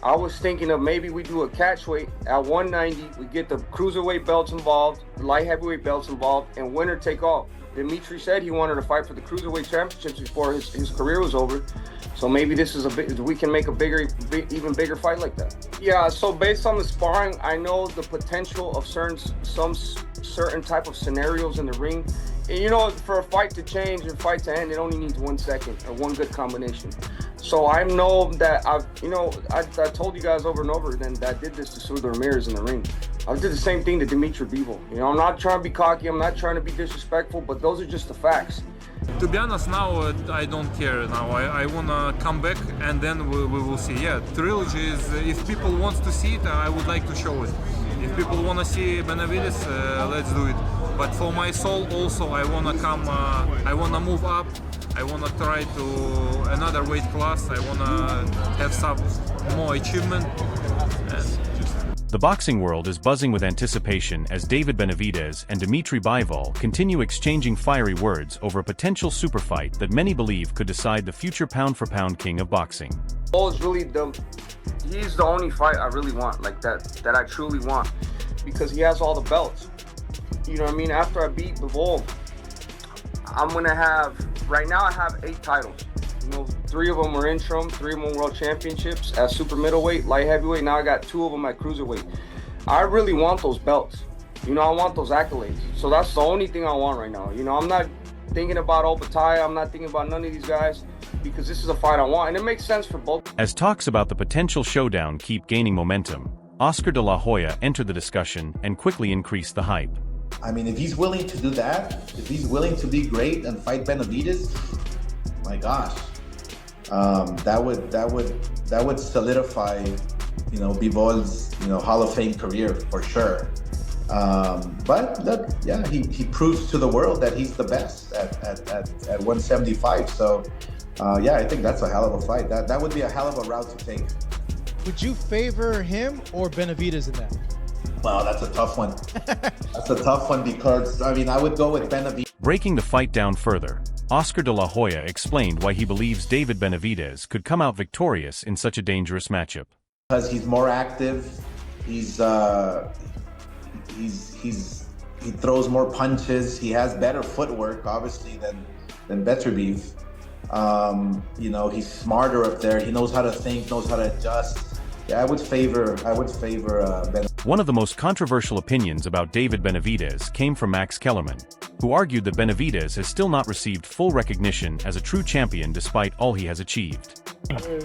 I was thinking of maybe we do a catchweight at 190. We get the cruiserweight belts involved, the light heavyweight belts involved, and winner take all. Dmitry said he wanted to fight for the cruiserweight championships before his career was over. So maybe this is we can make a even bigger fight like that. Yeah. So based on the sparring, I know the potential of some certain type of scenarios in the ring. And, you know, for a fight to change and fight to end, it only needs 1 second or one good combination. So I know that I told you guys over and over then that I did this to Sudo Ramirez in the ring. I did the same thing to Dmitry Bivol. You know, I'm not trying to be cocky, I'm not trying to be disrespectful, but those are just the facts. To be honest, now I don't care. Now I wanna come back and then we will see. Yeah, trilogy is. If people want to see it, I would like to show it. If people wanna see Benavidez, let's do it. But for my soul, also, I wanna come. I wanna move up. I wanna try to another weight class. I wanna have some more achievement. The boxing world is buzzing with anticipation as David Benavidez and Dmitry Bivol continue exchanging fiery words over a potential super fight that many believe could decide the future pound-for-pound king of boxing. Bivol is really he's the only fight I really want, like that I truly want, because he has all the belts. You know what I mean? After I beat Bivol, I'm gonna have, right now I have 8 titles. You know, 3 of them were interim, 3 of them world championships at super middleweight, light heavyweight. Now I got 2 of them at cruiserweight. I really want those belts. You know, I want those accolades. So that's the only thing I want right now. You know, I'm not thinking about Opataya. I'm not thinking about none of these guys, because this is a fight I want, and it makes sense for both. As talks about the potential showdown keep gaining momentum, Oscar de la Hoya entered the discussion and quickly increased the hype. I mean, if he's willing to do that, if he's willing to be great and fight Benavidez, my gosh, that would solidify, you know, Bivol's, you know, Hall of Fame career for sure. But look, yeah, he proves to the world that he's the best at 175. So yeah, I think that's a hell of a fight. That would be a hell of a route to take. Would you favor him or Benavidez in that? Well, that's a tough one. That's a tough one because, I mean, I would go with Benavidez. Breaking the fight down further, Oscar de la Hoya explained why he believes David Benavidez could come out victorious in such a dangerous matchup. Because he's more active, he throws more punches, he has better footwork, obviously, than Beterbiev. You know, he's smarter up there. He knows how to think, knows how to adjust. Yeah, I would favor Benavidez. One of the most controversial opinions about David Benavidez came from Max Kellerman, who argued that Benavidez has still not received full recognition as a true champion despite all he has achieved.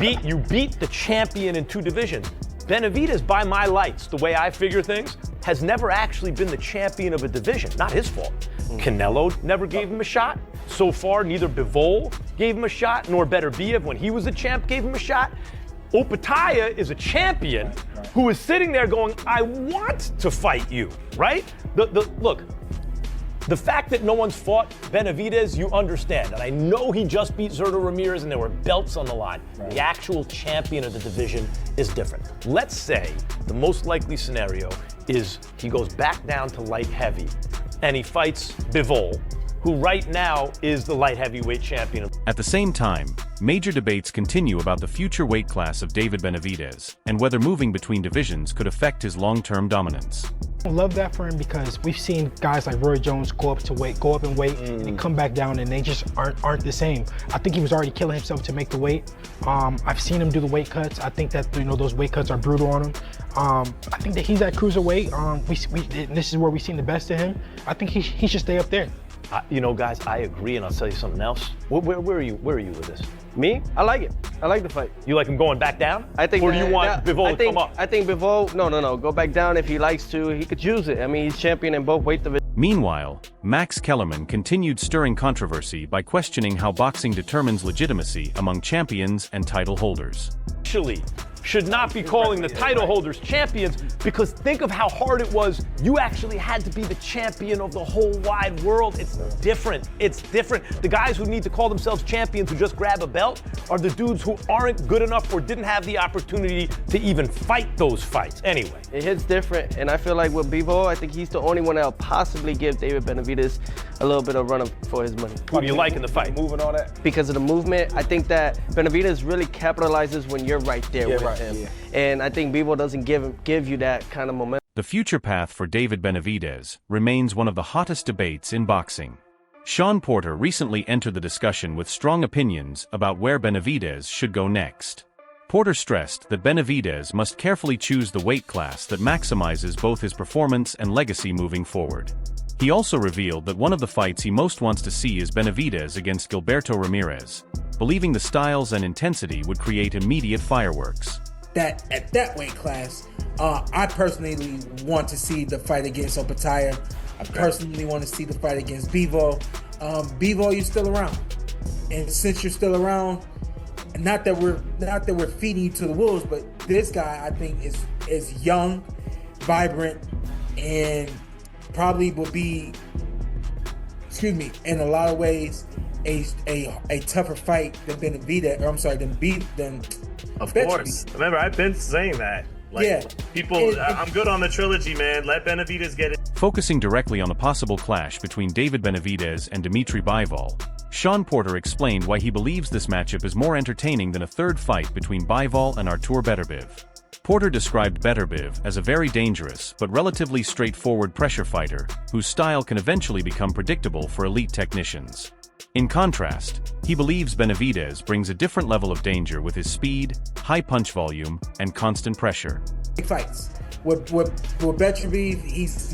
You beat the champion in 2 divisions. Benavidez, by my lights, the way I figure things, has never actually been the champion of a division. Not his fault. Canelo never gave him a shot. So far, neither Bivol gave him a shot, nor Beterbiev, when he was a champ, gave him a shot. Opataya is a champion who is sitting there going, I want to fight you, right? Look, the fact that no one's fought Benavidez, you understand. And I know he just beat Zurdo Ramirez and there were belts on the line. Right. The actual champion of the division is different. Let's say the most likely scenario is he goes back down to light heavy and he fights Bivol, who right now is the light heavyweight champion. At the same time, major debates continue about the future weight class of David Benavidez and whether moving between divisions could affect his long-term dominance. I love that for him because we've seen guys like Roy Jones go up in weight, and then come back down, and they just aren't the same. I think he was already killing himself to make the weight. I've seen him do the weight cuts. I think that, you know, those weight cuts are brutal on him. I think that he's at cruiserweight. This is where we've seen the best of him. I think he should stay up there. You know, guys, I agree, and I'll tell you something else. Where are you with this? Me? I like it. I like the fight. You like him going back down? I think. Or do you want Bivol to come up? I think Bivol, no. Go back down if he likes to. He could use it. I mean, he's champion in both weight divisions. Meanwhile, Max Kellerman continued stirring controversy by questioning how boxing determines legitimacy among champions and title holders. Actually, should not be calling the title holders champions, because think of how hard it was. You actually had to be the champion of the whole wide world. It's different. It's different. The guys who need to call themselves champions who just grab a belt are the dudes who aren't good enough or didn't have the opportunity to even fight those fights. Anyway. It hits different, and I feel like with Bivol, I think he's the only one that'll possibly give David Benavidez a little bit of run for his money. Who do you like in the fight? Moving all that? Because of the movement, I think that Benavidez really capitalizes when you're right there with him. about him. And I think Bivol doesn't give you that kind of momentum. The future path for David Benavidez remains one of the hottest debates in boxing. Sean Porter recently entered the discussion with strong opinions about where Benavidez should go next. Porter stressed that Benavidez must carefully choose the weight class that maximizes both his performance and legacy moving forward. He also revealed that one of the fights he most wants to see is Benavidez against Gilberto Ramirez, believing the styles and intensity would create immediate fireworks. That at that weight class, I personally want to see the fight against Opataya. I personally want to see the fight against Bivol. Bivol, you're still around, and since you're still around, not that we're feeding you to the wolves, but this guy I think is young, vibrant, and probably will be, in a lot of ways, a tougher fight than Benavidez. Or I'm sorry, than Of course. Remember, I've been saying that. I'm good on the trilogy, man. Let Benavidez get it. Focusing directly on the possible clash between David Benavidez and Dmitry Bivol, Sean Porter explained why he believes this matchup is more entertaining than a third fight between Bivol and Artur Beterbiev. Porter described Beterbiev as a very dangerous but relatively straightforward pressure fighter whose style can eventually become predictable for elite technicians. In contrast, he believes Benavidez brings a different level of danger with his speed, high punch volume, and constant pressure. Big fights. With Beterbiev, he's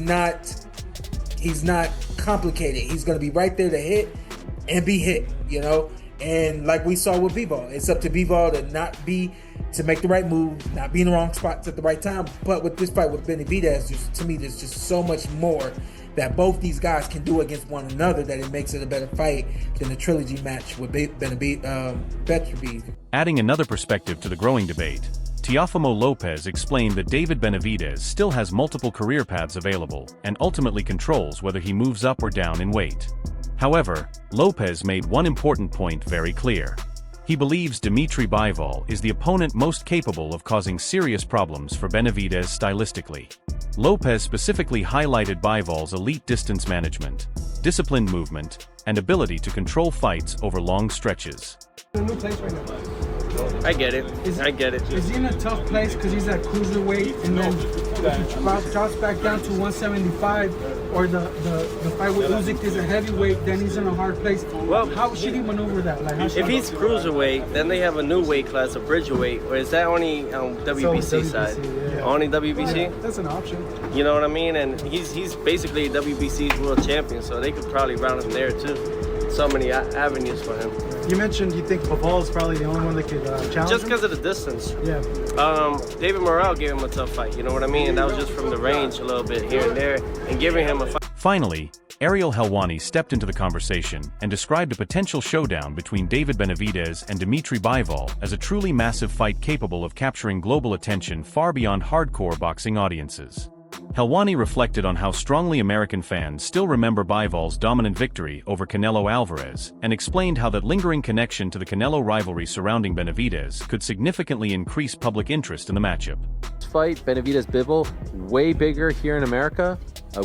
not complicated. He's going to be right there to hit and be hit, And like we saw with Bivol, it's up to Bivol to make the right move, not be in the wrong spots at the right time. But with this fight with Benavidez, to me, there's just so much more that both these guys can do against one another that it makes it a better fight than the trilogy match with Beterbiev. Adding another perspective to the growing debate, Teofimo Lopez explained that David Benavidez still has multiple career paths available and ultimately controls whether he moves up or down in weight. However, Lopez made one important point very clear. He believes Dmitry Bivol is the opponent most capable of causing serious problems for Benavidez stylistically. Lopez specifically highlighted Bivol's elite distance management, disciplined movement, and ability to control fights over long stretches. A new place right now. I get it. I get it. Is he in a tough place because he's at cruiserweight, and then if he drops back down to 175, or the fight with Usyk is a heavyweight, then he's in a hard place. Well, how should he maneuver that? If he's cruiserweight, then they have a new weight class, a bridgerweight, or is that only on WBC side? Yeah. Only WBC? Yeah, that's an option. You know what I mean? And he's basically WBC's world champion, so they could probably round him there too. So many avenues for him. You mentioned you think Bivol is probably the only one that could challenge just him? because of the distance. Yeah. David Morrell gave him a tough fight, you know what I mean? And that was just from the range a little bit here and there, and giving him a fight. Finally, Ariel Helwani stepped into the conversation and described a potential showdown between David Benavidez and Dmitry Bivol as a truly massive fight capable of capturing global attention far beyond hardcore boxing audiences. Helwani reflected on how strongly American fans still remember Bivol's dominant victory over Canelo Alvarez and explained how that lingering connection to the Canelo rivalry surrounding Benavidez could significantly increase public interest in the matchup. This fight, Benavidez-Bivol, way bigger here in America.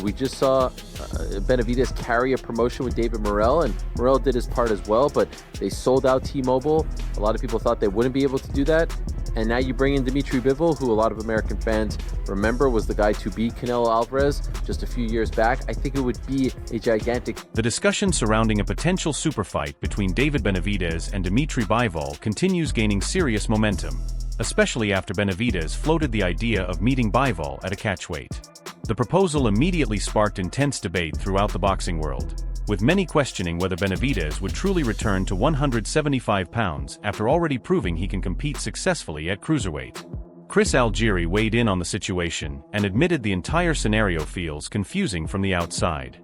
We just saw Benavidez carry a promotion with David Morrell, and Morrell did his part as well, but they sold out T-Mobile. A lot of people thought they wouldn't be able to do that. And now you bring in Dmitry Bivol, who a lot of American fans remember was the guy to beat Canelo Alvarez just a few years back. I think it would be a gigantic... The discussion surrounding a potential super fight between David Benavidez and Dmitry Bivol continues gaining serious momentum, especially after Benavidez floated the idea of meeting Bivol at a catchweight. The proposal immediately sparked intense debate throughout the boxing world, with many questioning whether Benavidez would truly return to 175 pounds after already proving he can compete successfully at cruiserweight. Chris Algieri weighed in on the situation and admitted the entire scenario feels confusing from the outside.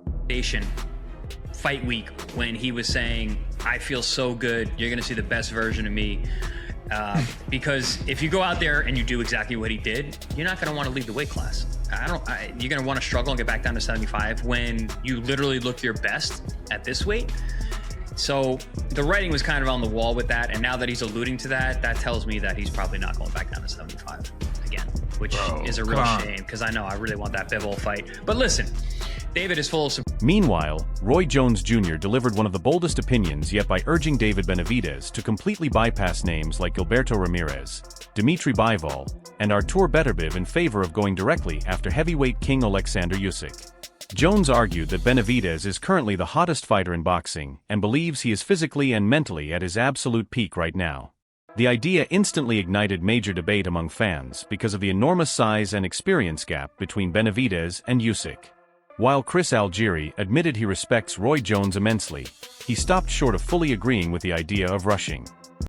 Fight week, when he was saying, I feel so good, you're going to see the best version of me. Because if you go out there and you do exactly what he did, you're not going to want to leave the weight class. You're going to want to struggle and get back down to 75 when you literally look your best at this weight. So the writing was kind of on the wall with that, and now that he's alluding to that, that tells me that he's probably not going back down to 75 again, which is a real shame, because I know I really want that Bivol fight. But listen, David is full of... Meanwhile, Roy Jones Jr. delivered one of the boldest opinions yet by urging David Benavidez to completely bypass names like Gilberto Ramirez, Dmitry Bivol, and Artur Beterbiev in favor of going directly after heavyweight king Alexander Usyk. Jones argued that Benavidez is currently the hottest fighter in boxing and believes he is physically and mentally at his absolute peak right now. The idea instantly ignited major debate among fans because of the enormous size and experience gap between Benavidez and Usyk. While Chris Algieri admitted he respects Roy Jones immensely, he stopped short of fully agreeing with the idea of rushing.